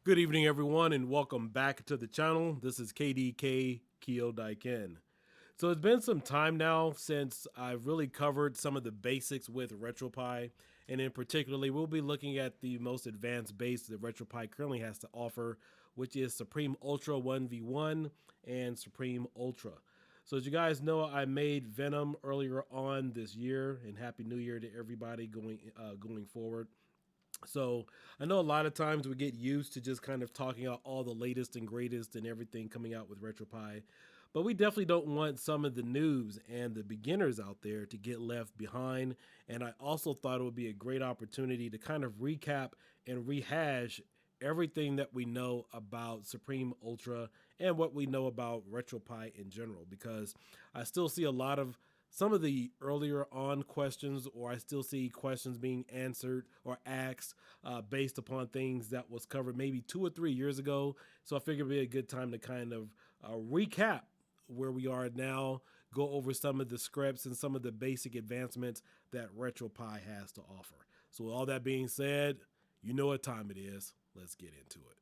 Good evening, everyone, and welcome back to the channel. This is KDK Kyo Daiken. So it's been some time now since I've really covered some of the basics with Retropie, and in particularly, we'll be looking at the most advanced base that Retropie currently has to offer, which is Supreme Ultra 1v1 and Supreme Ultra. So as you guys know, I made Venom earlier on this year, and Happy New Year to everybody going forward. So I know a lot of times we get used to just kind of talking about all the latest and greatest and everything coming out with Retropie, but we definitely don't want some of the noobs and the beginners out there to get left behind. And I also thought it would be a great opportunity to kind of recap and rehash everything that we know about Supreme Ultra and what we know about Retropie in general, because I still see a lot of some of the earlier on questions, or I still see questions being answered or asked based upon things that was covered maybe 2 or 3 years ago. So I figured it'd be a good time to kind of recap where we are now, go over some of the scripts and some of the basic advancements that RetroPie has to offer. So with all that being said, you know what time it is. Let's get into it.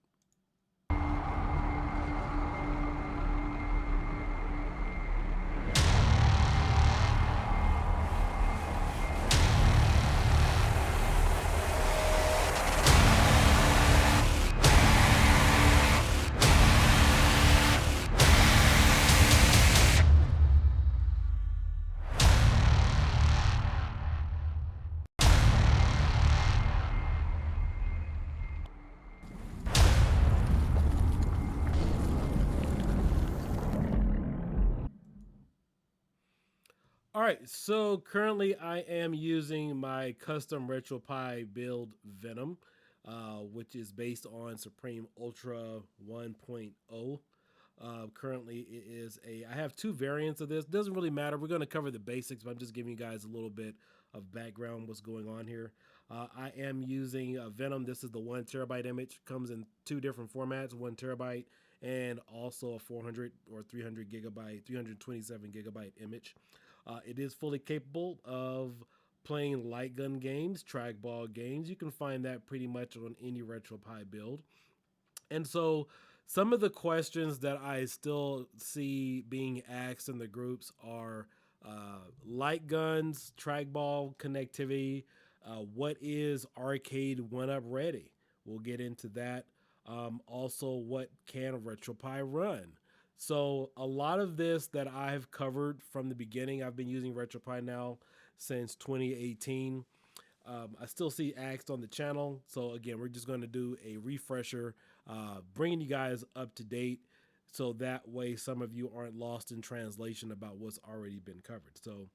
All right, so currently I am using my custom RetroPie build Venom, which is based on Supreme Ultra 1.0. Currently, it is I have two variants of this. Doesn't really matter. We're going to cover the basics, but I'm just giving you guys a little bit of background what's going on here. I am using Venom. This is the 1 terabyte image. Comes in two different formats: 1 terabyte and also a 400 or 300 gigabyte, 327 gigabyte image. It is fully capable of playing light gun games, trackball games. You can find that pretty much on any RetroPie build. And so some of the questions that I still see being asked in the groups are light guns, trackball connectivity. What is arcade one up ready? We'll get into that. Also, what can RetroPie run? So a lot of this that I've covered from the beginning, I've been using RetroPie now since 2018. I still see asked on the channel. So again, we're just going to do a refresher, bringing you guys up to date, so that way some of you aren't lost in translation about what's already been covered. So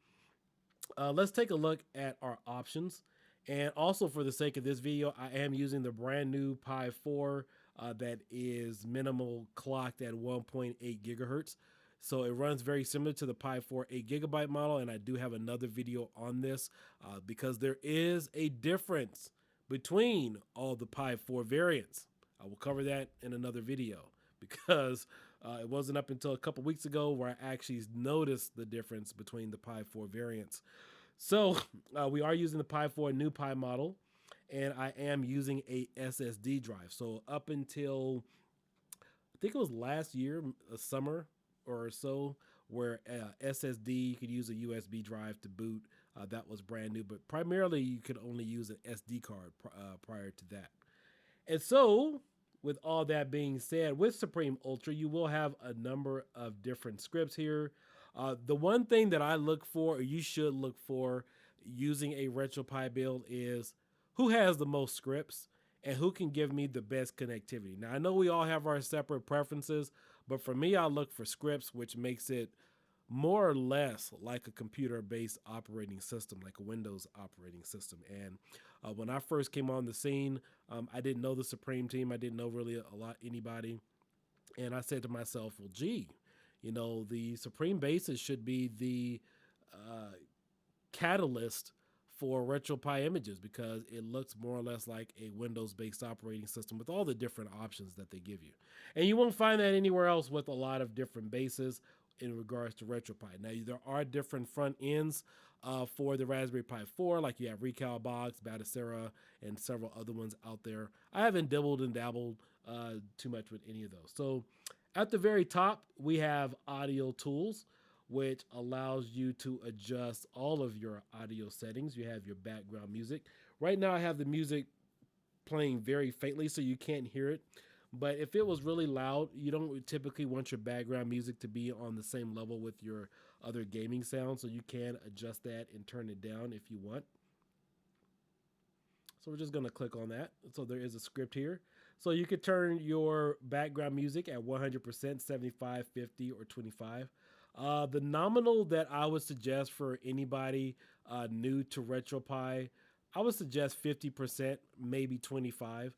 let's take a look at our options. And also, for the sake of this video, I am using the brand new Pi 4 that is minimal clocked at 1.8 gigahertz. So it runs very similar to the Pi 4 8 gigabyte model, and I do have another video on this because there is a difference between all the Pi 4 variants. I will cover that in another video because it wasn't up until a couple weeks ago where I actually noticed the difference between the Pi 4 variants. So we are using the Pi 4 new Pi model, and I am using a SSD drive. So up until I think it was last year, summer or so, where SSD you could use a USB drive to boot. That was brand new, but primarily you could only use an SD card prior to that. And so, with all that being said, with Supreme Ultra, you will have a number of different scripts here. The one thing that I look for, or you should look for, using a RetroPie build is who has the most scripts and who can give me the best connectivity. Now, I know we all have our separate preferences, but for me, I look for scripts, which makes it more or less like a computer-based operating system, like a Windows operating system. And when I first came on the scene, I didn't know the Supreme team. I didn't know really a lot anybody, and I said to myself, "Well, gee, the Supreme bases should be the uh, catalyst for RetroPie images because it looks more or less like a Windows-based operating system with all the different options that they give you. And you won't find that anywhere else with a lot of different bases in regards to RetroPie. Now, there are different front ends for the Raspberry Pi 4, like you have Recalbox, Batacera, and several other ones out there. I haven't dibbled and dabbled too much with any of those. So at the very top, we have audio tools, which allows you to adjust all of your audio settings. You have your background music. Right now, I have the music playing very faintly, so you can't hear it. But if it was really loud, you don't typically want your background music to be on the same level with your other gaming sound, so you can adjust that and turn it down if you want. So we're just going to click on that. So there is a script here. So you could turn your background music at 100%, 75, 50, or 25. The nominal that I would suggest for anybody new to RetroPie, I would suggest 50%, maybe 25.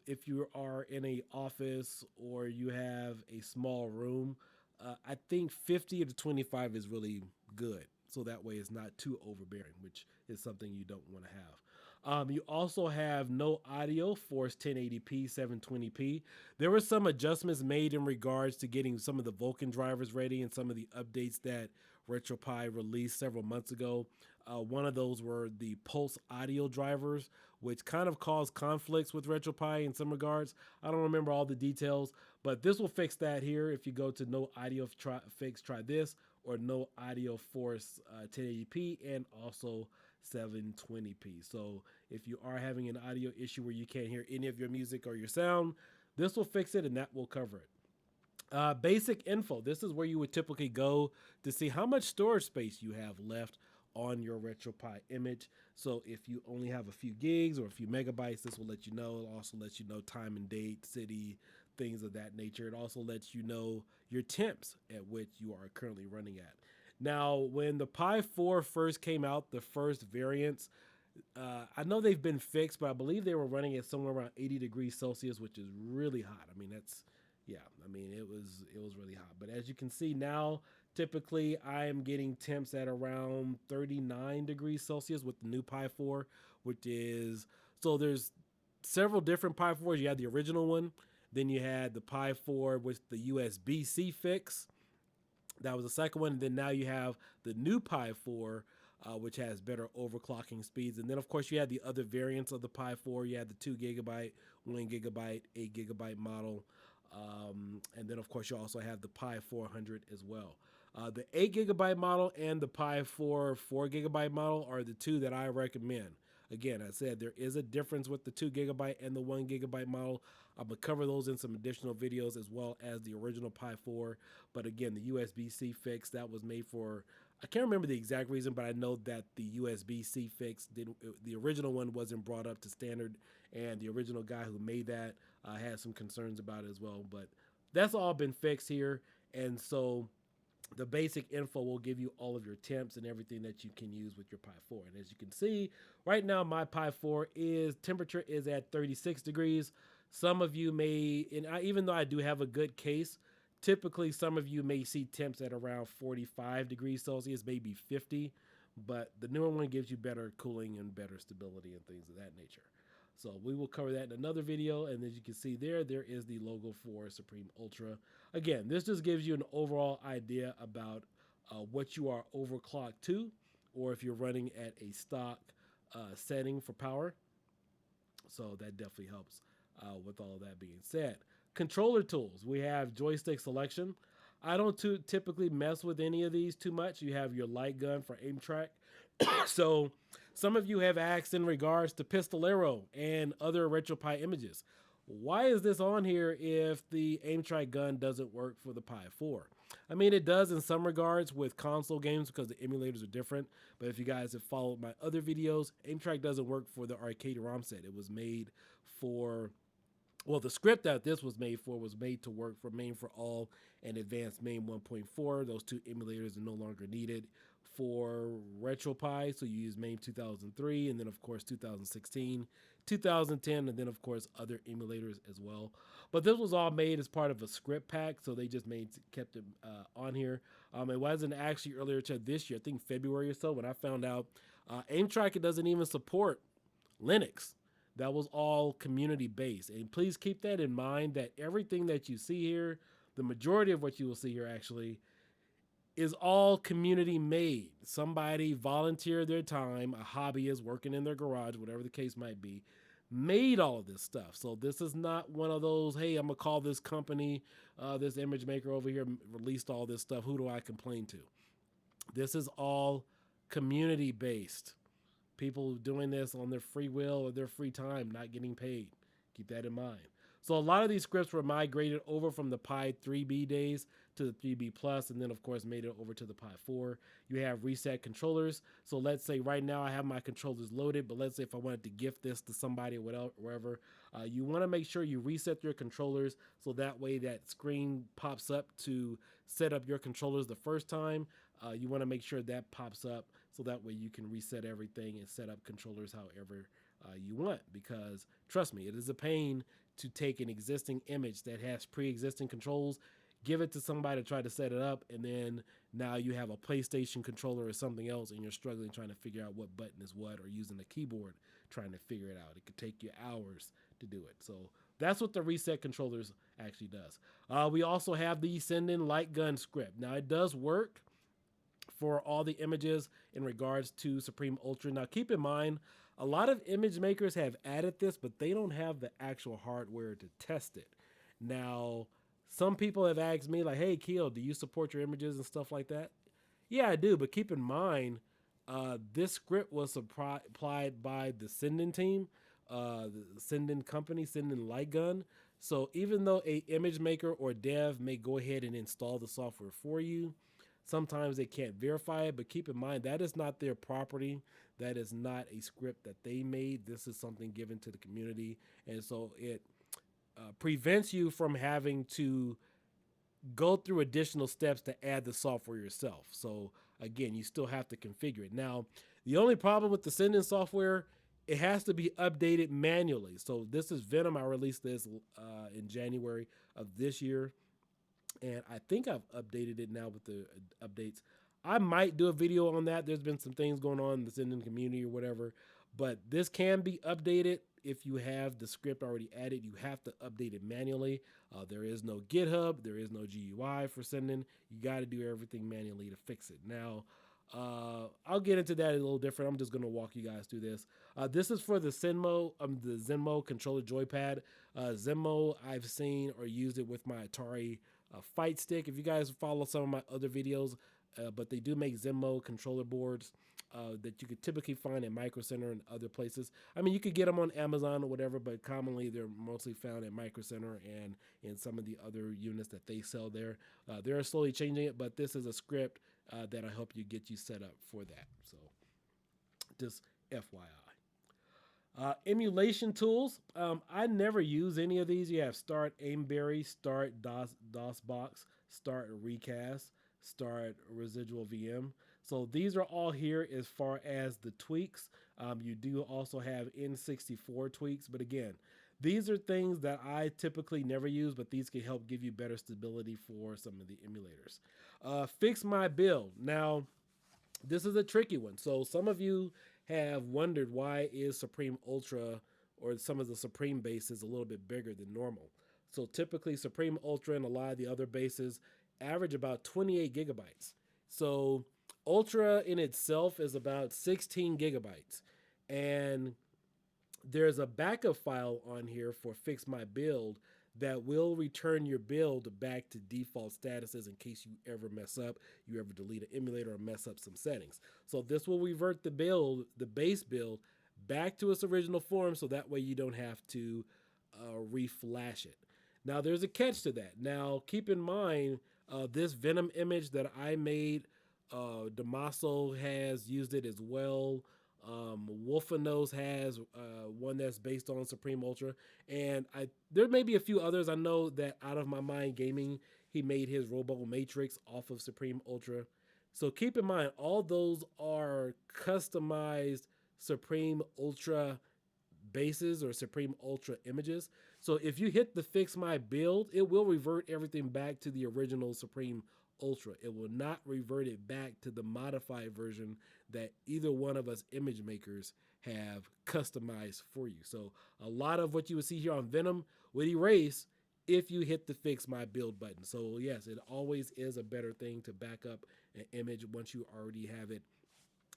If you are in a office or you have a small room, I think 50 to 25 is really good. So that way it's not too overbearing, which is something you don't want to have. You also have no audio for 1080p, 720p. There were some adjustments made in regards to getting some of the Vulkan drivers ready and some of the updates that RetroPie released several months ago. One of those were the Pulse audio drivers, which kind of caused conflicts with RetroPie in some regards. I don't remember all the details, but this will fix that here. If you go to no audio fix, try this, or no audio force 1080p and also 720p. So if you are having an audio issue where you can't hear any of your music or your sound, this will fix it and that will cover it. Basic info. This is where you would typically go to see how much storage space you have left on your RetroPie image. So if you only have a few gigs or a few megabytes, this will let you know. It also lets you know time and date, city, things of that nature. It also lets you know your temps at which you are currently running at. Now, when the Pi 4 first came out, the first variants, I know they've been fixed, but I believe they were running at somewhere around 80 degrees Celsius, which is really hot. I mean, that's yeah. I mean, it was really hot. But as you can see now, typically I am getting temps at around 39 degrees Celsius with the new Pi 4, which is so there's several different Pi 4s. You had the original one, then you had the Pi 4 with the USB C fix. That was the second one. And then now you have the new Pi 4, which has better overclocking speeds. And then, of course, you had the other variants of the Pi 4. You had the 2 GB, 1 GB, 8 GB model. And then, of course, you also have the Pi 400 as well. The 8 GB model and the Pi 4 4 GB model are the two that I recommend. Again, I said there is a difference with the 2 GB and the 1 GB model. I'm gonna cover those in some additional videos as well as the original Pi 4. But again, the USB-C fix that was made for, I can't remember the exact reason, but I know that the USB-C fix didn't. The original one wasn't brought up to standard, and the original guy who made that had some concerns about it as well. But that's all been fixed here, and so the basic info will give you all of your temps and everything that you can use with your Pi 4. And as you can see, right now my Pi 4 is temperature is at 36 degrees. Some of you may, even though I do have a good case, typically some of you may see temps at around 45 degrees Celsius, maybe 50. But the newer one gives you better cooling and better stability and things of that nature. So we will cover that in another video. And as you can see there is the logo for Supreme Ultra. Again, this just gives you an overall idea about what you are overclocked to, or if you're running at a stock setting for power. So that definitely helps with all of that being said. Controller tools. We have joystick selection. I don't typically mess with any of these too much. You have your light gun for aim track. So some of you have asked in regards to Pistolero and other RetroPie images. Why is this on here if the aim track gun doesn't work for the Pi 4? I mean, it does in some regards with console games because the emulators are different. But if you guys have followed my other videos, aim track doesn't work for the arcade ROM set. It was made for, well, the script that this was made for was made to work for MAME for All and Advanced MAME 1.4. Those two emulators are no longer needed for RetroPie. So you use MAME 2003 and then, of course, 2016, 2010, and then, of course, other emulators as well. But this was all made as part of a script pack, so they just kept it on here. It wasn't actually earlier to this year, I think February or so, when I found out aim track, it doesn't even support Linux. That was all community based. And please keep that in mind that everything that you see here, the majority of what you will see here actually, is all community made. Somebody volunteered their time, a hobbyist working in their garage, whatever the case might be, made all of this stuff. So this is not one of those, hey, I'm gonna call this company, this image maker over here released all this stuff. Who do I complain to? This is all community based. People doing this on their free will or their free time, not getting paid. Keep that in mind. So a lot of these scripts were migrated over from the Pi 3B days to the 3B Plus, and then of course made it over to the Pi 4. You have reset controllers. So let's say right now I have my controllers loaded, but let's say if I wanted to gift this to somebody or wherever, you want to make sure you reset your controllers so that way that screen pops up to set up your controllers the first time. You want to make sure that pops up so that way you can reset everything and set up controllers however you want. Because trust me, it is a pain to take an existing image that has pre-existing controls, give it to somebody to try to set it up, and then now you have a PlayStation controller or something else, and you're struggling trying to figure out what button is what, or using the keyboard trying to figure it out. It could take you hours to do it. So that's what the reset controllers actually does. We also have the send in lightgun script. Now it does work for all the images in regards to Supreme Ultra. Now, keep in mind, a lot of image makers have added this, but they don't have the actual hardware to test it. Now, some people have asked me, like, hey, Keel, do you support your images and stuff like that? Yeah, I do, but keep in mind, this script was applied by the Sendin team, the Sendin company, Sendin Lightgun. So even though a image maker or dev may go ahead and install the software for you, sometimes they can't verify it, but keep in mind that is not their property. That is not a script that they made. This is something given to the community. And so it prevents you from having to go through additional steps to add the software yourself. So again, you still have to configure it. Now, the only problem with the sending software, it has to be updated manually. So this is Venom. I released this in January of this year, and I think I've updated it now with the updates. I might do a video on that. There's been some things going on in the sending community or whatever, but this can be updated if you have the script already added. You have to update it manually. There is no GitHub. There is no GUI for sending. You got to do everything manually to fix it. Now, I'll get into that a little different. I'm just going to walk you guys through this. This is for the Zenmo controller joypad. Zenmo, I've seen or used it with my Atari Fight Stick. If you guys follow some of my other videos, but they do make Zenmo controller boards that you could typically find at Micro Center and other places. I mean, you could get them on Amazon or whatever, but commonly they're mostly found at Micro Center and in some of the other units that they sell there. They're slowly changing it, but this is a script that'll help you get you set up for that. So just FYI. Emulation tools. I never use any of these. You have Start Aimberry, Start DOSBox, Start Recast, Start Residual VM. So these are all here as far as the tweaks. You do also have N64 tweaks, but again, these are things that I typically never use, but these can help give you better stability for some of the emulators. Fix my build. Now, this is a tricky one. So some of you have wondered why is Supreme Ultra or some of the Supreme bases a little bit bigger than normal. So typically Supreme Ultra and a lot of the other bases average about 28 gigabytes. So Ultra in itself is about 16 gigabytes. And there's a backup file on here for Fix My Build that will return your build back to default statuses in case you ever mess up, you ever delete an emulator or mess up some settings. So this will revert the build, the base build, back to its original form so that way you don't have to reflash it. Now there's a catch to that. Now keep in mind this Venom image that I made, Damaso has used it as well. Wolfenose has one that's based on Supreme Ultra, and there may be a few others. I know that Out of My Mind Gaming, he made his Robo Matrix off of Supreme Ultra. So keep in mind, all those are customized Supreme Ultra bases or Supreme Ultra images. So if you hit the Fix My Build, it will revert everything back to the original Supreme Ultra. It will not revert it back to the modified version that either one of us image makers have customized for you. So a lot of what you would see here on Venom would erase if you hit the Fix My Build button. So yes, it always is a better thing to back up an image once you already have it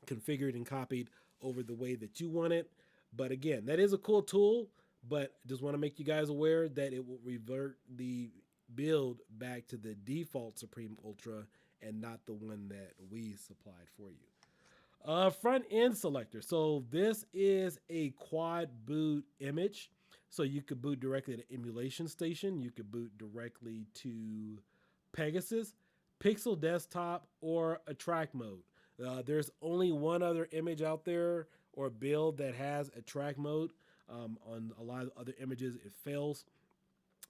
configured and copied over the way that you want it. But again, that is a cool tool, but just want to make you guys aware that it will revert the build back to the default Supreme Ultra and not the one that we supplied for you. Front end selector. So this is a quad boot image. So you could boot directly to emulation station. You could boot directly to Pegasus, Pixel Desktop, or a track mode. There's only one other image out there or build that has a track mode. On a lot of other images, it fails.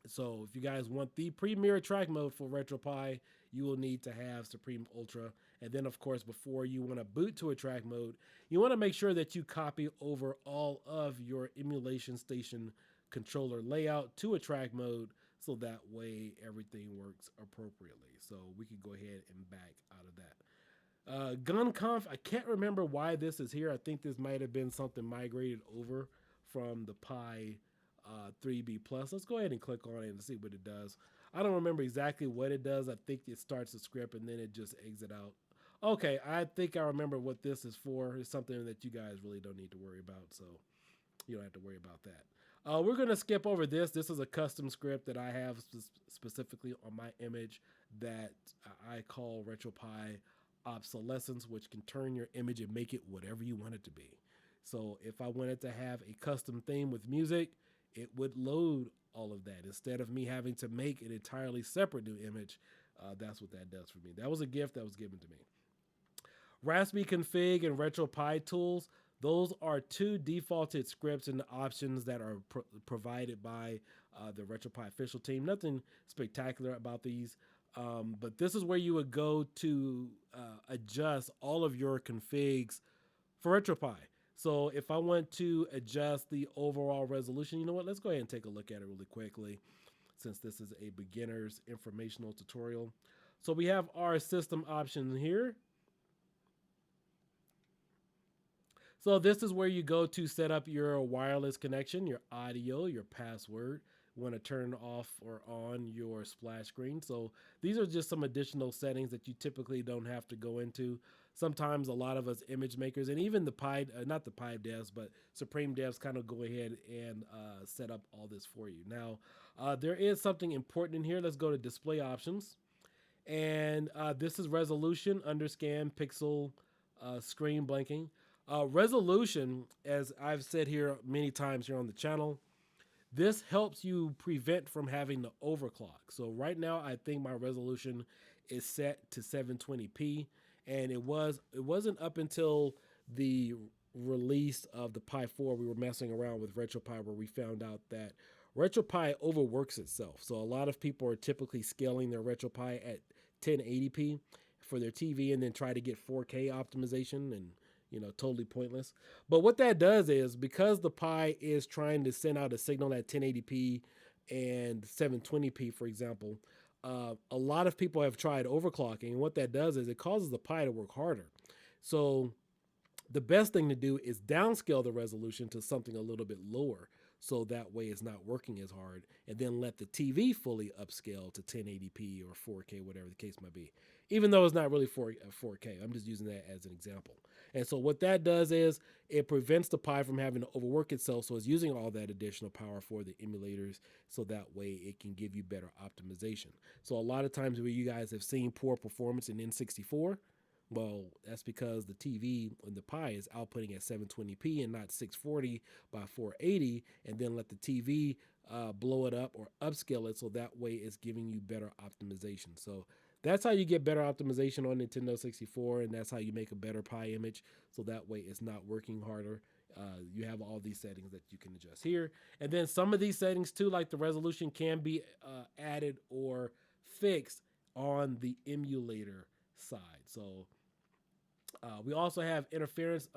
So if you guys want the premier track mode for Retropie, you will need to have Supreme Ultra. And then of course, before you want to boot to a track mode, you want to make sure that you copy over all of your emulation station controller layout to a track mode so that way everything works appropriately. So we could go ahead and back out of that. GunConf, I can't remember why this is here. I think this might have been something migrated over from the Pi 3B Plus. Let's go ahead and click on it and see what it does. I don't remember exactly what it does. I think it starts the script and then it just exit out. Okay, I think I remember what this is for. It's something that you guys really don't need to worry about, so you don't have to worry about that. We're going to skip over this. This is a custom script that I have specifically on my image that I call Retropie obsolescence, which can turn your image and make it whatever you want it to be. So if I wanted to have a custom theme with music, it would load all of that instead of me having to make an entirely separate new image. That's what that does for me. That was a gift that was given to me. Raspberry config and RetroPie tools. Those are two defaulted scripts and options that are provided by the RetroPie official team. Nothing spectacular about these, but this is where you would go to adjust all of your configs for RetroPie. So if I want to adjust the overall resolution, you know what? Let's go ahead and take a look at it really quickly since this is a beginner's informational tutorial. So we have our system options here. So this is where you go to set up your wireless connection, your audio, your password. You want to turn off or on your splash screen. So these are just some additional settings that you typically don't have to go into. Sometimes a lot of us image makers and even the Pi, not the Pi devs, but Supreme devs kind of go ahead and set up all this for you. Now, there is something important in here. Let's go to display options. And this is resolution, underscan, pixel, screen blanking. Resolution, as I've said here many times here on the channel, this helps you prevent from having to overclock. So right now, I think my resolution is set to 720p, and it wasn't up until the release of the Pi 4 we were messing around with RetroPie where we found out that RetroPie overworks itself. So a lot of people are typically scaling their RetroPie at 1080p for their TV and then try to get 4K optimization and totally pointless. But what that does is because the Pi is trying to send out a signal at 1080p and 720p, for example, a lot of people have tried overclocking. And what that does is it causes the Pi to work harder. So the best thing to do is downscale the resolution to something a little bit lower so that way it's not working as hard, and then let the TV fully upscale to 1080p or 4K, whatever the case might be, even though it's not really 4K. I'm just using that as an example. And so what that does is it prevents the Pi from having to overwork itself, so it's using all that additional power for the emulators so that way it can give you better optimization. So a lot of times where you guys have seen poor performance in N64, well, that's because the TV and the Pi is outputting at 720p and not 640 by 480, and then let the TV blow it up or upscale it so that way it's giving you better optimization. So that's how you get better optimization on Nintendo 64, and that's how you make a better Pi image so that way it's not working harder. You have all these settings that you can adjust here. And then some of these settings too, like the resolution, can be added or fixed on the emulator side. So we also have interface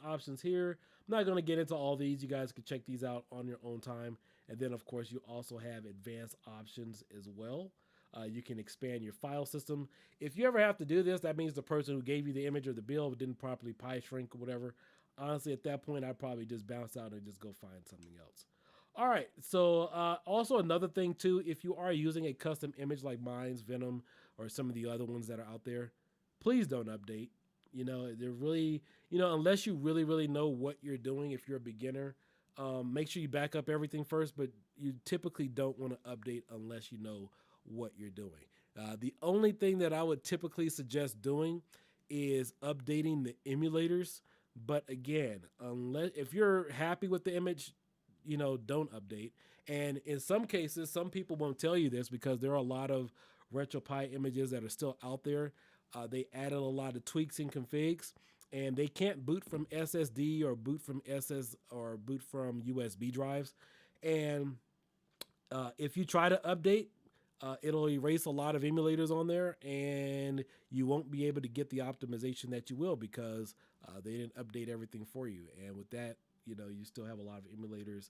options here. I'm not going to get into all these. You guys can check these out on your own time. And then, of course, you also have advanced options as well. You can expand your file system. If you ever have to do this, that means the person who gave you the image or the build didn't properly Pi shrink or whatever. Honestly, at that point, I'd probably just bounce out and just go find something else. All right, so also another thing too, if you are using a custom image like mine's, Venom, or some of the other ones that are out there, please don't update. They're really, unless you really know what you're doing. If you're a beginner, make sure you back up everything first. But you typically don't want to update unless you know what you're doing. The only thing that I would typically suggest doing is updating the emulators. But again, unless if you're happy with the image, don't update. And in some cases, some people won't tell you this because there are a lot of Retropie images that are still out there. They added a lot of tweaks and configs, and they can't boot from SSD or boot from SS or boot from USB drives. And if you try to update, it'll erase a lot of emulators on there, and you won't be able to get the optimization that you will because they didn't update everything for you. And with that, you still have a lot of emulators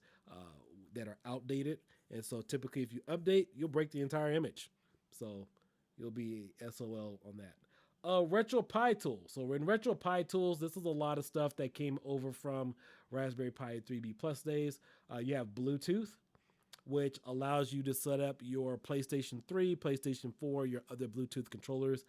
that are outdated. And so typically, if you update, you'll break the entire image. So you'll be SOL on that. Retropie tools. So in Retropie tools, this is a lot of stuff that came over from Raspberry Pi 3B Plus days. You have Bluetooth, which allows you to set up your PlayStation 3, PlayStation 4, your other Bluetooth controllers.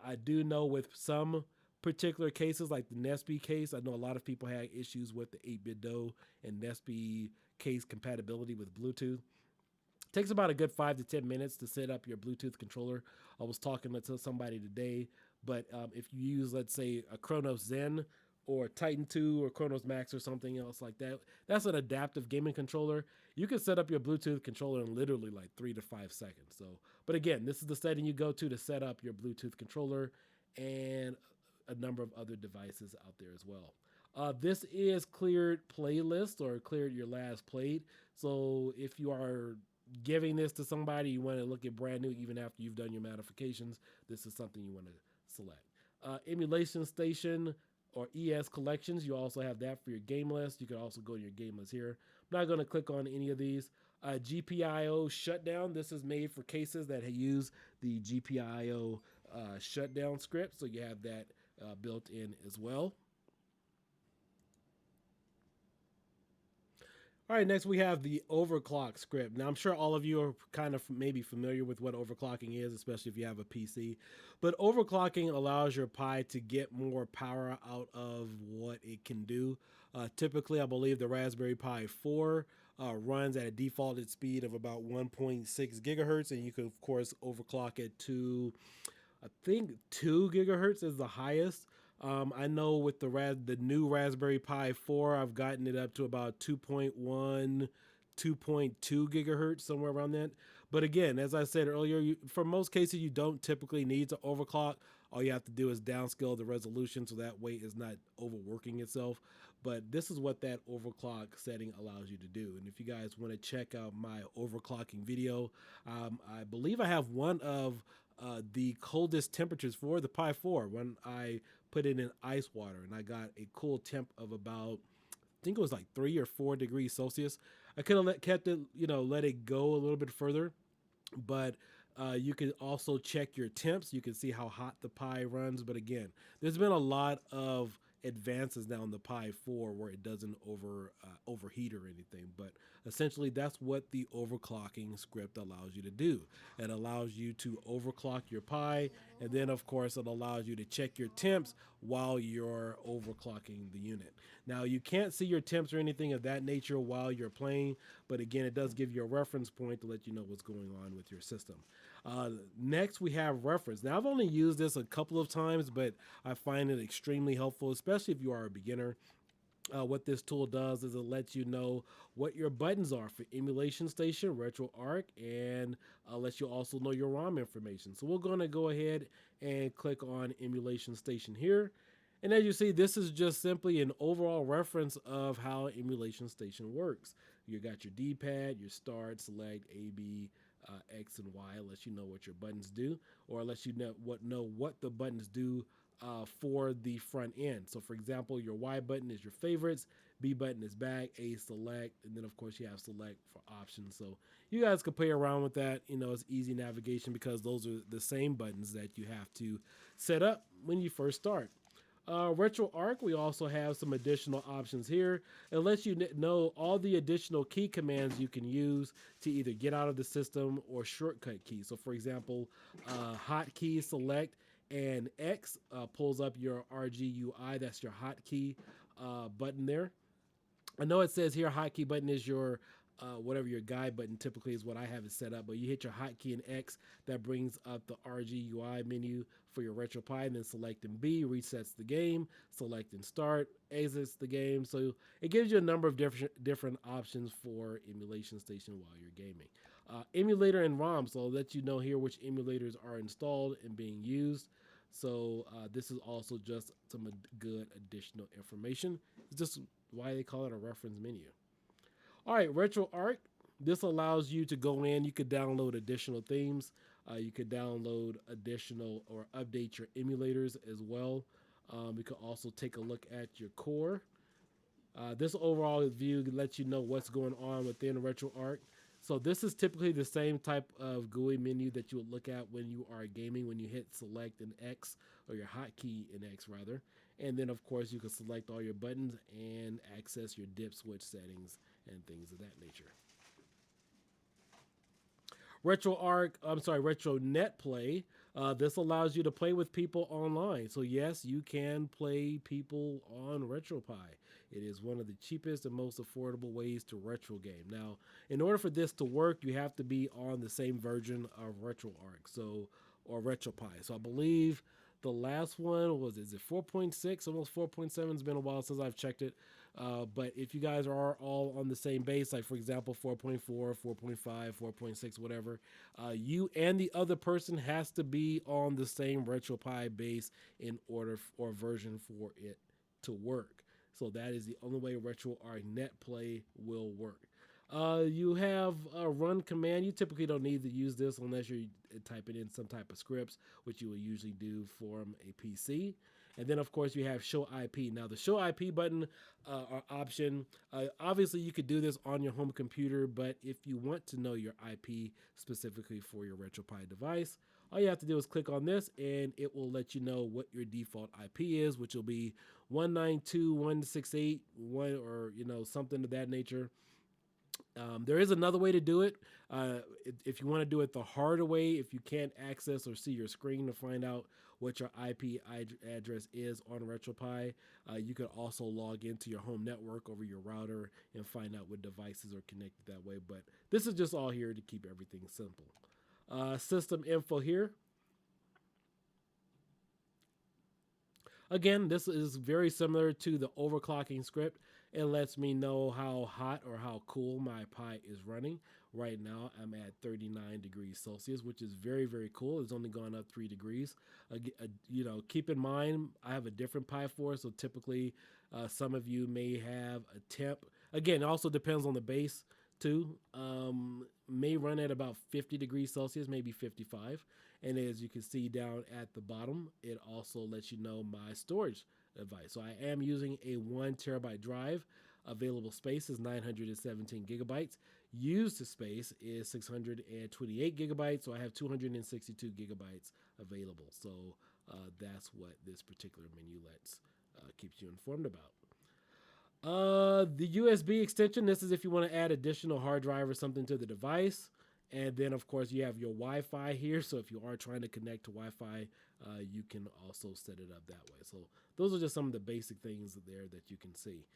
I do know with some particular cases, like the Nesby case, I know a lot of people had issues with the 8-bit DOE and Nesby case compatibility with Bluetooth. Takes about a good 5 to 10 minutes to set up your Bluetooth controller. I was talking to somebody today, but if you use, let's say, a Chronos Zen or Titan 2 or Chronos Max or something else like that, that's an adaptive gaming controller. You can set up your Bluetooth controller in literally like 3 to 5 seconds. So, but again, this is the setting you go to set up your Bluetooth controller and a number of other devices out there as well. This is cleared playlist or cleared your last played. So if you are giving this to somebody, you want to look at brand new even after you've done your modifications, this is something you want to select. Emulation station or ES collections, you also have that for your game list. You can also go to your game list here. I'm not going to click on any of these. GPIO shutdown, this is made for cases that use the GPIO shutdown script, so you have that built in as well. All right, next we have the overclock script. Now, I'm sure all of you are kind of maybe familiar with what overclocking is, especially if you have a PC. But overclocking allows your Pi to get more power out of what it can do. Typically, I believe the Raspberry Pi 4 runs at a defaulted speed of about 1.6 gigahertz, and you can, of course, overclock it to, I think, 2 gigahertz is the highest. I know with the new Raspberry Pi 4, I've gotten it up to about 2.1, 2.2 gigahertz, somewhere around that. But again, as I said earlier, for most cases, you don't typically need to overclock. All you have to do is downscale the resolution so that way it's not overworking itself. But this is what that overclock setting allows you to do. And if you guys want to check out my overclocking video, I believe I have one of the coldest temperatures for the Pi 4 when I put it in ice water and I got a cool temp of about, I think it was like 3 or 4 degrees Celsius. I could have kept it, let it go a little bit further, but you can also check your temps. You can see how hot the Pi runs. But again, there's been a lot of advances now in the Pi 4 where it doesn't overheat or anything. But essentially, that's what the overclocking script allows you to do. It allows you to overclock your Pi, and then of course it allows you to check your temps while you're overclocking the unit. Now you can't see your temps or anything of that nature while you're playing, but again, it does give you a reference point to let you know what's going on with your system. Next, we have reference. Now, I've only used this a couple of times, but I find it extremely helpful, especially if you are a beginner. What this tool does is it lets you know what your buttons are for emulation station, Retroarch, and lets you also know your ROM information. So we're going to go ahead and click on emulation station here. And as you see, this is just simply an overall reference of how emulation station works. You got your D-pad, your start, select, A, B, X, and Y, lets you know what your buttons do, or lets you know what the buttons do for the front end. So for example, your Y button is your favorites, B button is back, A select, and then of course you have select for options. So you guys can play around with that. It's easy navigation because those are the same buttons that you have to set up when you first start. Retroarch, we also have some additional options here. It lets you know all the additional key commands you can use to either get out of the system or shortcut keys. So for example, hotkey select and X pulls up your RGUI. That's your hotkey button there. I know it says here hotkey button is your whatever your guide button typically is what I have it set up, but you hit your hotkey and X, that brings up the RGUI menu for your Retropie, and then selecting B resets the game, selecting start exits the game. So it gives you a number of different options for emulation station while you're gaming. Emulator and ROM, so I'll let you know here which emulators are installed and being used. So this is also just some good additional information. It's just why they call it a reference menu. All right, Retroarch. This allows you to go in. You could download additional themes. You could download additional or update your emulators as well. You could also take a look at your core. This overall view lets you know what's going on within RetroArch. So this is typically the same type of GUI menu that you would look at when you are gaming, when you hit select an X, or your hotkey in X rather. And then of course you can select all your buttons and access your dip switch settings and things of that nature. RetroNet Play. This allows you to play with people online. So yes, you can play people on Retropie. It is one of the cheapest and most affordable ways to retro game. Now, in order for this to work, you have to be on the same version of Retroarch, or Retropie. So I believe the last one was, is it 4.6, almost 4.7? It's been a while since I've checked it. But if you guys are all on the same base, like for example 4.4, 4.5, 4.6, whatever, you and the other person has to be on the same Retropie base in order or version for it to work. So that is the only way RetroArch Net Play will work. You have a run command. You typically don't need to use this unless you're typing in some type of scripts, which you will usually do from a PC. And then, of course, you have show IP. Now, the show IP button or option, obviously, you could do this on your home computer, but if you want to know your IP specifically for your Retropie device, all you have to do is click on this, and it will let you know what your default IP is, which will be 192.168.1, or something of that nature. There is another way to do it. If you want to do it the harder way, if you can't access or see your screen to find out what your IP address is on Retropie, you could also log into your home network over your router and find out what devices are connected that way. But this is just all here to keep everything simple. System info here. Again, this is very similar to the overclocking script. It lets me know how hot or how cool my Pi is running. Right now, I'm at 39 degrees Celsius, which is very, very cool. It's only gone up 3 degrees. Keep in mind, I have a different Pi 4, so typically some of you may have a temp. Again, it also depends on the base too. May run at about 50 degrees Celsius, maybe 55. And as you can see down at the bottom, it also lets you know my storage device. So I am using a 1 terabyte drive. Available space is 917 gigabytes. Used space is 628 gigabytes. So I have 262 gigabytes available. So that's what this particular menu keeps you informed about. The USB extension, this is if you want to add additional hard drive or something to the device. And then, of course, you have your Wi-Fi here. So if you are trying to connect to Wi-Fi, you can also set it up that way. So those are just some of the basic things there that you can see.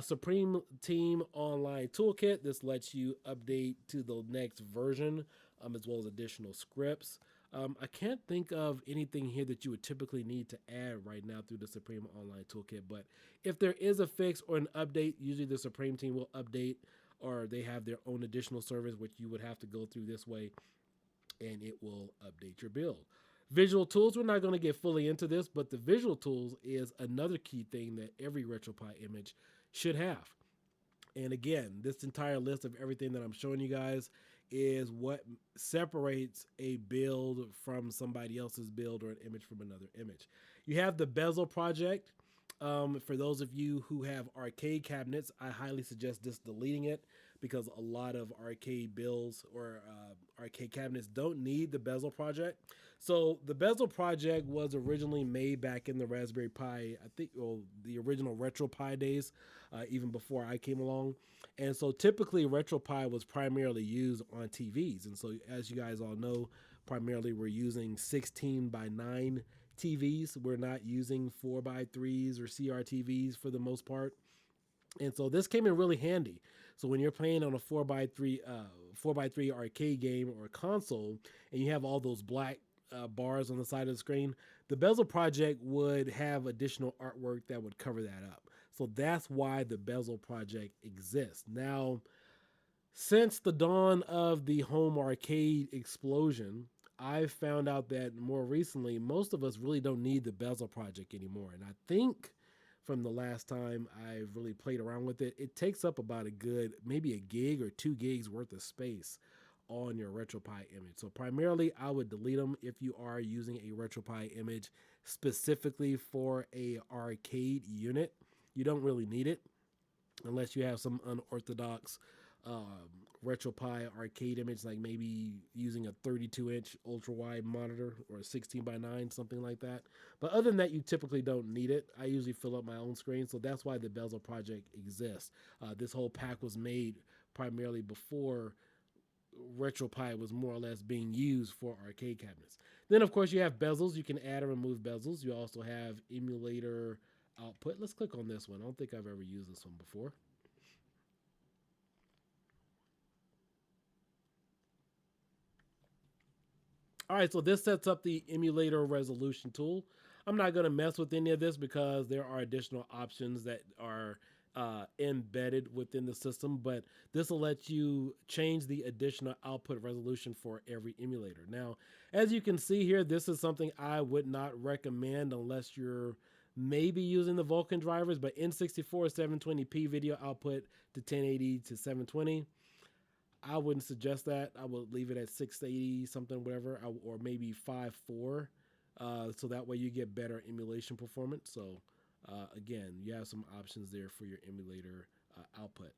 Supreme Team Online Toolkit. This lets you update to the next version, as well as additional scripts. I can't think of anything here that you would typically need to add right now through the Supreme Online Toolkit. But if there is a fix or an update, usually the Supreme team will update, or they have their own additional service, which you would have to go through this way, and it will update your build. Visual tools, we're not going to get fully into this, but the visual tools is another key thing that every Retropie image should have. And again, this entire list of everything that I'm showing you guys is what separates a build from somebody else's build or an image from another image. You have the bezel project. For those of you who have arcade cabinets, I highly suggest just deleting it, because a lot of arcade builds or arcade cabinets don't need the bezel project. So the bezel project was originally made back in the Raspberry Pi, I think, the original Retropie days, even before I came along. And so typically Retropie was primarily used on TVs. And so as you guys all know, primarily we're using 16 by 9 TVs. We're not using 4x3s or CRTVs for the most part. And so this came in really handy. So when you're playing on a 4x3 arcade game or console, and you have all those black bars on the side of the screen, the Bezel Project would have additional artwork that would cover that up. So that's why the Bezel Project exists. Now, since the dawn of the home arcade explosion, I've found out that more recently, most of us really don't need the Bezel Project anymore. And I think from the last time I've really played around with it, it takes up about a good, maybe a gig or 2 gigs worth of space on your RetroPie image. So primarily, I would delete them if you are using a RetroPie image specifically for a arcade unit. You don't really need it unless you have some unorthodox RetroPie arcade image, like maybe using a 32-inch ultra wide monitor or a 16 by 9, something like that. But other than that, you typically don't need it. I usually fill up my own screen, so that's why the Bezel Project exists. This whole pack was made primarily before RetroPie was more or less being used for arcade cabinets. Then, of course, you have bezels. You can add or remove bezels. You also have emulator output. Let's click on this one. I don't think I've ever used this one before. All right, so this sets up the emulator resolution tool. I'm not going to mess with any of this because there are additional options that are embedded within the system, but this will let you change the additional output resolution for every emulator. Now, as you can see here, this is something I would not recommend unless you're maybe using the Vulkan drivers, but N64 720p video output to 1080 to 720. I wouldn't suggest that. I would leave it at 680 something, whatever, or maybe 5.4, so that way you get better emulation performance. So again, you have some options there for your emulator output.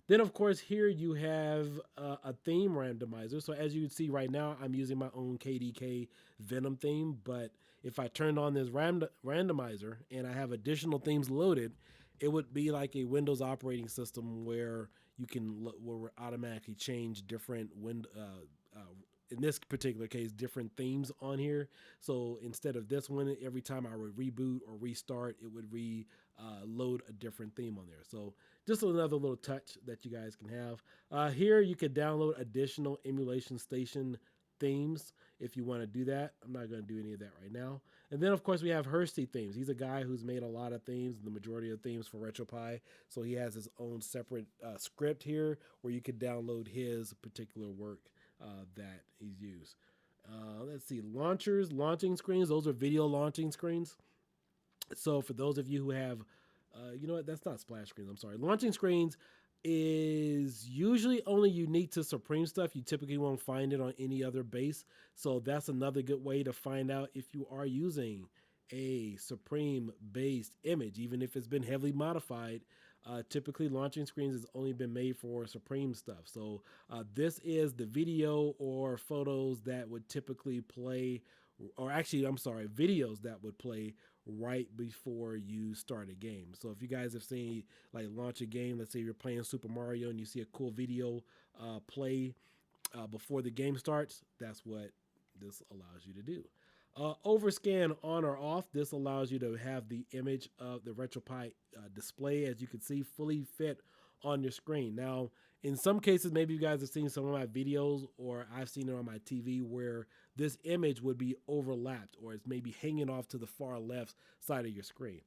Then, of course, here you have a theme randomizer. So as you can see right now, I'm using my own KDK Venom theme. But if I turned on this randomizer and I have additional themes loaded, it would be like a Windows operating system where you can automatically change different in this particular case, different themes on here. So instead of this one, every time I would reboot or restart, it would load a different theme on there. So just another little touch that you guys can have. Here you could download additional emulation station themes if you want to do that. I'm not going to do any of that right now. And then, of course, we have Hursty Themes. He's a guy who's made a lot of themes, the majority of themes for RetroPie. So he has his own separate script here where you could download his particular work that he's used. Let's see, launching screens. Those are video launching screens. So for those of you who have, you know what, that's not splash screens. I'm sorry. Launching screens is usually only unique to Supreme stuff. You typically won't find it on any other base. So that's another good way to find out if you are using a Supreme based image, even if it's been heavily modified. Typically, launching screens has only been made for Supreme stuff. So this is the video or photos that would typically play, or actually, I'm sorry, videos that would play right before you start a game. So if you guys have seen like launch a game, let's say you're playing Super Mario and you see a cool video play before the game starts, that's what this allows you to do. Overscan on or off. This allows you to have the image of the RetroPie display, as you can see, fully fit on your screen. Now, in some cases, maybe you guys have seen some of my videos or I've seen it on my TV where this image would be overlapped or it's maybe hanging off to the far left side of your screen.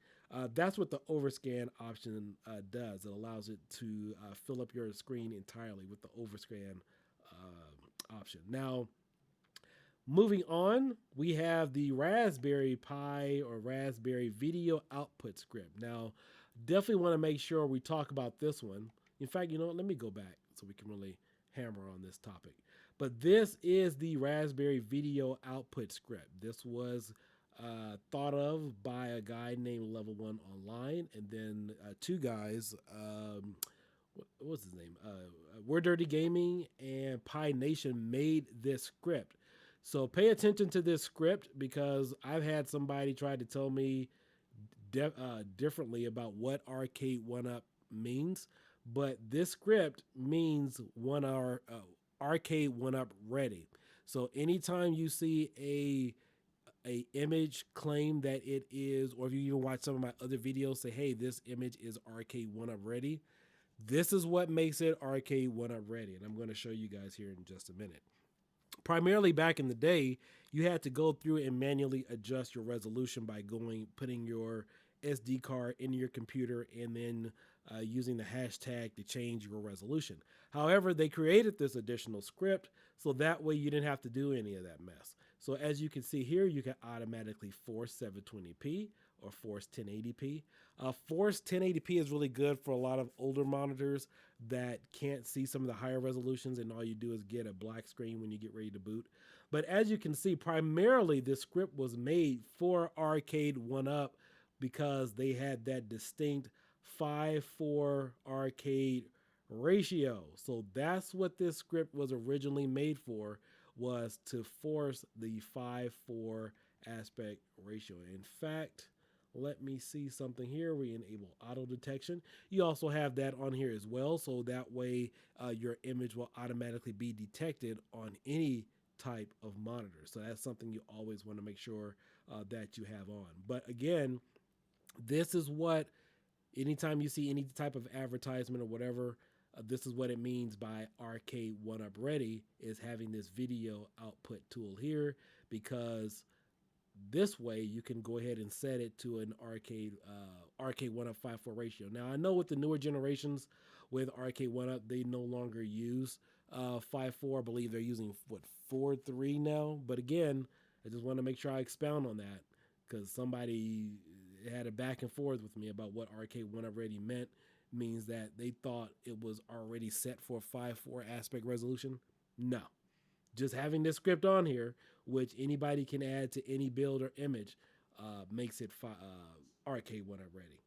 That's what the overscan option does. It allows it to fill up your screen entirely with the overscan option. Now, moving on, we have the Raspberry Pi or Raspberry Video Output Script. Now, definitely want to make sure we talk about this one. In fact, you know what? Let me go back so we can really hammer on this topic. But this is the Raspberry Video Output Script. This was thought of by a guy named Level One Online, and then two guys. What was his name? We're Dirty Gaming and Pi Nation made this script. So pay attention to this script because I've had somebody try to tell me differently about what arcade one up means, but this script means arcade one up ready. So anytime you see a image, claim that it is, or if you even watch some of my other videos, say, hey, this image is arcade one up ready. This is what makes it arcade one up ready. And I'm going to show you guys here in just a minute. Primarily back in the day, you had to go through and manually adjust your resolution by putting your SD card into your computer and then using the hashtag to change your resolution. However, they created this additional script so that way you didn't have to do any of that mess. So as you can see here, you can automatically force 720p or force 1080p. Force 1080p is really good for a lot of older monitors that can't see some of the higher resolutions, and all you do is get a black screen when you get ready to boot. But as you can see, primarily this script was made for Arcade One Up because they had that distinct 5:4 arcade ratio. So that's what this script was originally made for, was to force the 5:4 aspect ratio. In fact, let me see something here. We enable auto detection. You also have that on here as well, so that way your image will automatically be detected on any type of monitor. So that's something you always want to make sure that you have on. But again, this is what, anytime you see any type of advertisement or whatever, this is what it means by arcade one up ready, is having this video output tool here, because this way you can go ahead and set it to an arcade one up 5:4 ratio. Now I know with the newer generations with arcade one up, they no longer use 5:4. I believe they're using what, 4:3 now. But again, I just want to make sure I expound on that, because somebody had a back and forth with me about what arcade one up ready meant. Means that they thought it was already set for 5:4 aspect resolution. No, just having this script on here, which anybody can add to any build or image, makes it arcade one up ready.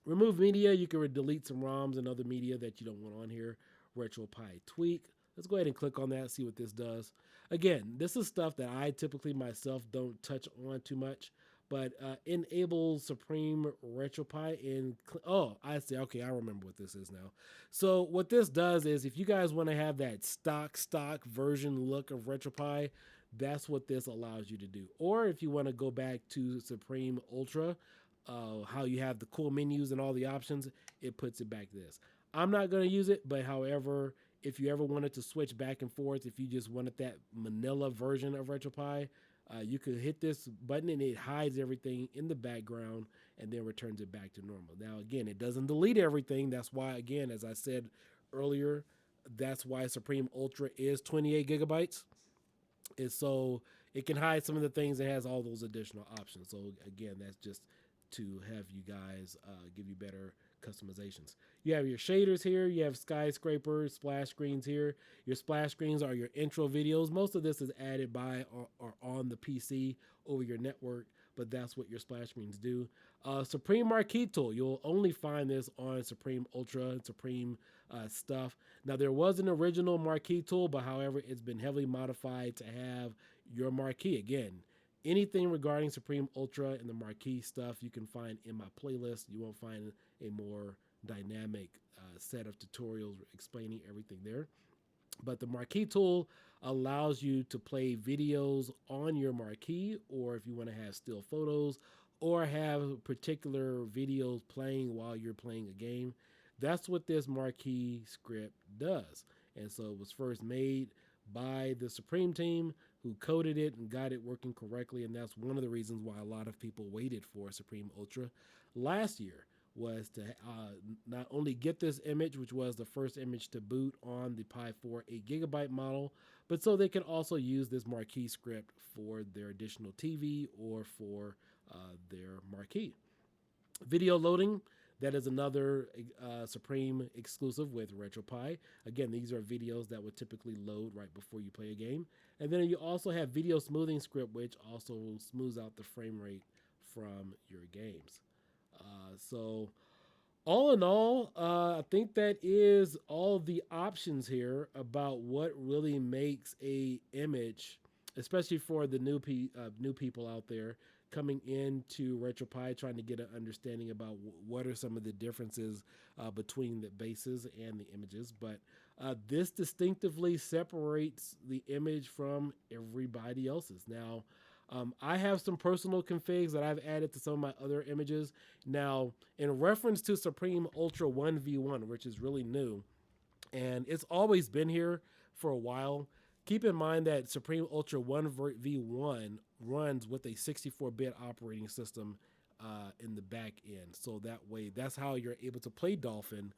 Remove media. You can delete some ROMs and other media that you don't want on here. Retropie tweak. Let's go ahead and click on that, see what this does. Again, this is stuff that I typically myself don't touch on too much, but enable Supreme Retropie in. Oh, I see. Okay, I remember what this is now. So what this does is, if you guys want to have that stock version look of Retropie, that's what this allows you to do. Or if you want to go back to Supreme Ultra, how you have the cool menus and all the options, it puts it back to this. I'm not going to use it, but however, if you ever wanted to switch back and forth, if you just wanted that manila version of Retropie, you could hit this button and it hides everything in the background and then returns it back to normal. Now, again, it doesn't delete everything. That's why, again, as I said earlier, that's why Supreme Ultra is 28 gigabytes, is so it can hide some of the things. It has all those additional options. So again, that's just to have you guys give you better customizations. You have your shaders here. You have skyscrapers, splash screens here. Your splash screens are your intro videos. Most of this is added by or on the PC over your network, but that's what your splash screens do. Supreme Marquee Tool. You'll only find this on Supreme Ultra and Supreme stuff. Now, there was an original marquee tool, but however, it's been heavily modified to have your marquee. Again, anything regarding Supreme Ultra and the marquee stuff you can find in my playlist. You won't find a more dynamic set of tutorials explaining everything there. But the marquee tool allows you to play videos on your marquee, or if you want to have still photos, or have particular videos playing while you're playing a game. That's what this marquee script does. And so it was first made by the Supreme team, who coded it and got it working correctly. And that's one of the reasons why a lot of people waited for Supreme Ultra last year, was to not only get this image, which was the first image to boot on the Pi 4 8GB model, but so they could also use this marquee script for their additional TV or for their marquee. Video loading, that is another Supreme exclusive with Retropie. Again, these are videos that would typically load right before you play a game. And then you also have video smoothing script, which also smooths out the frame rate from your games. So all in all, I think that is all the options here about what really makes a image, especially for the new people out there coming into RetroPie, trying to get an understanding about what are some of the differences between the bases and the images. But this distinctively separates the image from everybody else's. Now, I have some personal configs that I've added to some of my other images. Now, in reference to Supreme Ultra 1v1, which is really new, and it's always been here for a while. Keep in mind that Supreme Ultra 1v1 runs with a 64-bit operating system in the back end. So that way, that's how you're able to play Dolphin,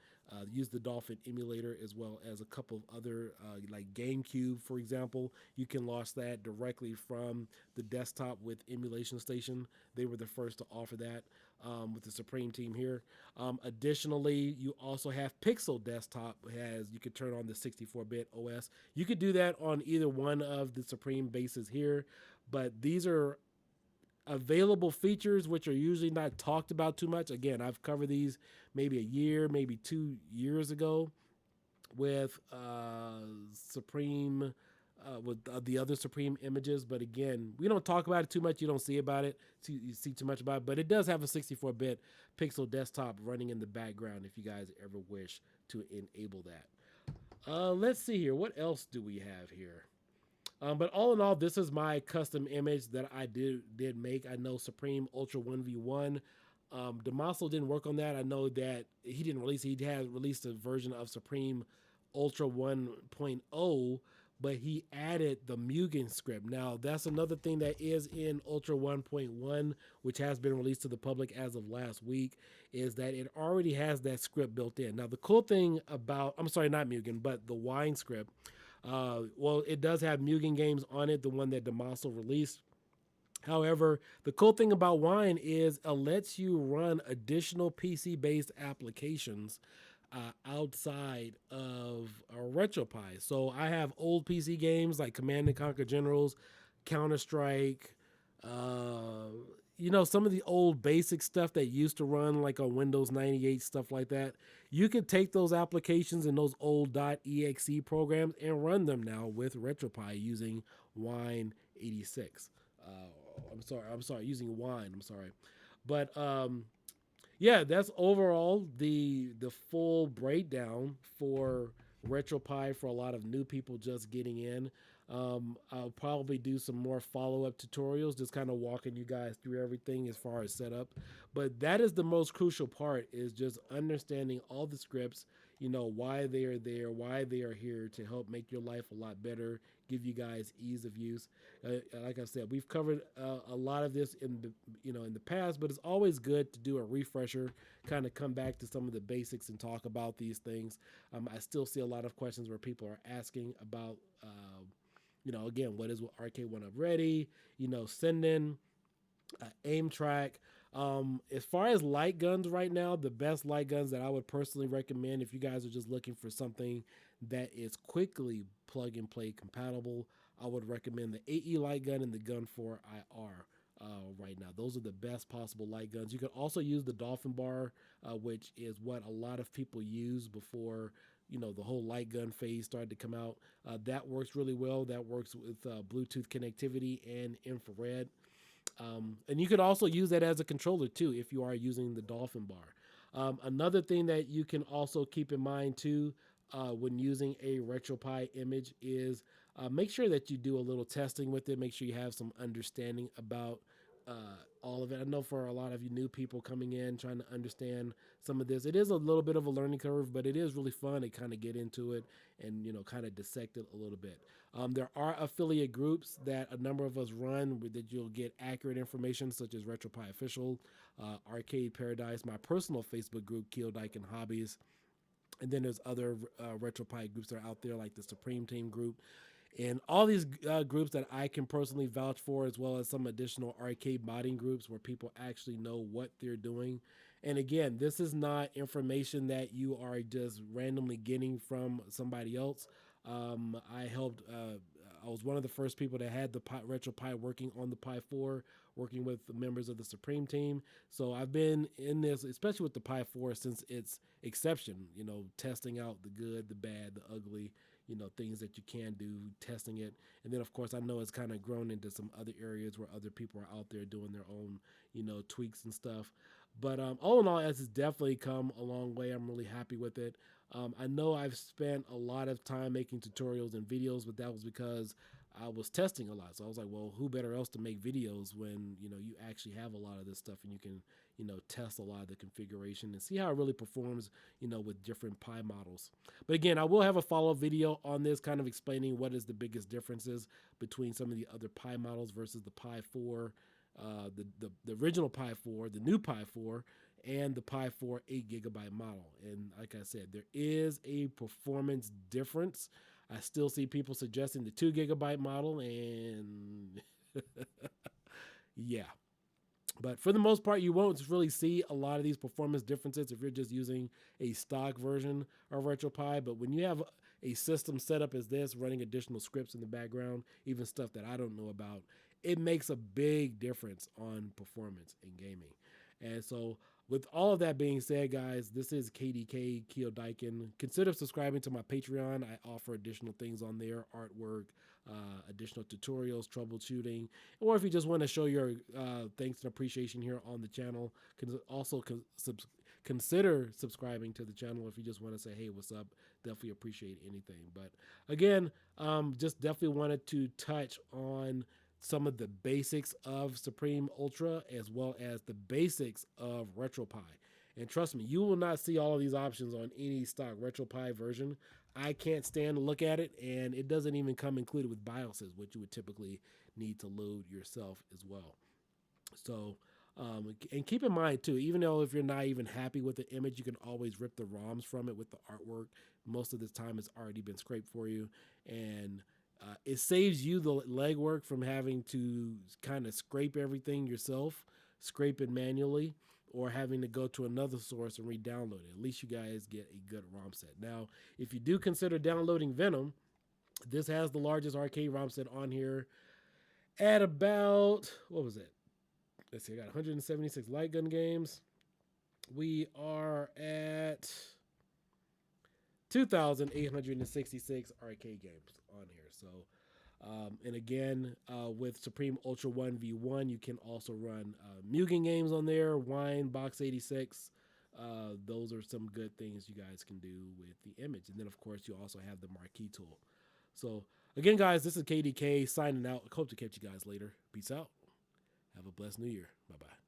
use the Dolphin emulator as well as a couple of other, like GameCube, for example. You can launch that directly from the desktop with Emulation Station. They were the first to offer that with the Supreme team here. Additionally, you also have Pixel Desktop, has you could turn on the 64-bit OS. You could do that on either one of the Supreme bases here, but these are available features which are usually not talked about too much. Again, I've covered these maybe a year, maybe 2 years ago with Supreme, with the other Supreme images. But again, we don't talk about it too much. You don't see about it. You see too much about it. But it does have a 64-bit Pixel Desktop running in the background if you guys ever wish to enable that. Let's see here. What else do we have here? But all in all, this is my custom image that I did make. I know Supreme Ultra 1v1. Damaso didn't work on that. I know that he didn't release. He had released a version of Supreme Ultra 1.0, but he added the Mugen script. Now that's another thing that is in Ultra 1.1, which has been released to the public as of last week, is that it already has that script built in. Now the cool thing about, I'm sorry, not Mugen, but the Wine script. Well, it does have Mugen games on it, the one that Damaso released. However, the cool thing about Wine is it lets you run additional PC based applications outside of Retropie. So I have old PC games like Command and Conquer Generals, Counter Strike, uh, some of the old basic stuff that used to run like on Windows 98, stuff like that. You can take those applications and those old .exe programs and run them now with Retropie using Wine 86. I'm sorry, using Wine. I'm sorry, but yeah, that's overall the full breakdown for RetroPie for a lot of new people just getting in. I'll probably do some more follow up tutorials, just kind of walking you guys through everything as far as setup. But that is the most crucial part, is just understanding all the scripts, why they are there, why they are here to help make your life a lot better, give you guys ease of use. Like I said, we've covered a lot of this in the past, but it's always good to do a refresher, kind of come back to some of the basics and talk about these things. I still see a lot of questions where people are asking about, again, what is RK1UP ready? Send in aim track. As far as light guns right now, the best light guns that I would personally recommend if you guys are just looking for something that is quickly plug and play compatible, I would recommend the AE light gun and the Gun 4 IR. Right now, those are the best possible light guns. You can also use the Dolphin Bar, which is what a lot of people use before the whole light gun phase started to come out. That works really well. That works with Bluetooth connectivity and infrared. And you could also use that as a controller too if you are using the Dolphin Bar. Another thing that you can also keep in mind too when using a RetroPie image is make sure that you do a little testing with it. Make sure you have some understanding about all of it. I know for a lot of you new people coming in trying to understand some of this, it is a little bit of a learning curve, but it is really fun to kind of get into it and kind of dissect it a little bit. There are affiliate groups that a number of us run that you'll get accurate information, such as RetroPie Official, Arcade Paradise, my personal Facebook group, Keel Dyke and Hobbies. And then there's other RetroPie groups that are out there, like the Supreme Team group. And all these groups that I can personally vouch for, as well as some additional arcade modding groups where people actually know what they're doing. And again, this is not information that you are just randomly getting from somebody else. I helped. I was one of the first people that had the RetroPie working on the Pi 4, working with the members of the Supreme team. So I've been in this, especially with the Pi 4, since its exception. Testing out the good, the bad, the ugly. Things that you can do, testing it. And then, of course, I know it's kind of grown into some other areas where other people are out there doing their own, tweaks and stuff. But all in all, it's definitely come a long way. I'm really happy with it. I know I've spent a lot of time making tutorials and videos, but that was because I was testing a lot. So I was like, well, who better else to make videos when, you actually have a lot of this stuff and you can, test a lot of the configuration and see how it really performs, with different Pi models. But again, I will have a follow-up video on this kind of explaining what is the biggest differences between some of the other Pi models versus the Pi 4, the original Pi 4, the new Pi 4, and the Pi 4 8 GB model. And like I said, there is a performance difference. I still see people suggesting the 2 GB model, and yeah. But for the most part, you won't really see a lot of these performance differences if you're just using a stock version of RetroPie. But when you have a system set up as this, running additional scripts in the background, even stuff that I don't know about, it makes a big difference on performance in gaming. And so, with all of that being said, guys, this is KDK Keo Daikin. Consider subscribing to my Patreon. I offer additional things on there, artwork, additional tutorials, troubleshooting, or if you just want to show your thanks and appreciation here on the channel, also consider subscribing to the channel if you just want to say, hey, what's up? Definitely appreciate anything. But again, just definitely wanted to touch on some of the basics of Supreme Ultra as well as the basics of RetroPie. And trust me, you will not see all of these options on any stock RetroPie version. I can't stand to look at it, and it doesn't even come included with BIOSes, which you would typically need to load yourself as well. So, and keep in mind too, even though if you're not even happy with the image, you can always rip the ROMs from it with the artwork. Most of the time, it's already been scraped for you, and it saves you the legwork from having to kind of scrape everything yourself, scrape it manually, or having to go to another source and re-download it. At least you guys get a good ROM set. Now, if you do consider downloading Venom, this has the largest arcade ROM set on here at about, what was it? Let's see, I got 176 lightgun games. We are at 2,866 arcade games on here. So, and again, with Supreme Ultra 1v1, you can also run Mugen games on there, Wine, Box 86. Those are some good things you guys can do with the image. And then, of course, you also have the marquee tool. So, again, guys, this is KDK signing out. I hope to catch you guys later. Peace out. Have a blessed new year. Bye bye.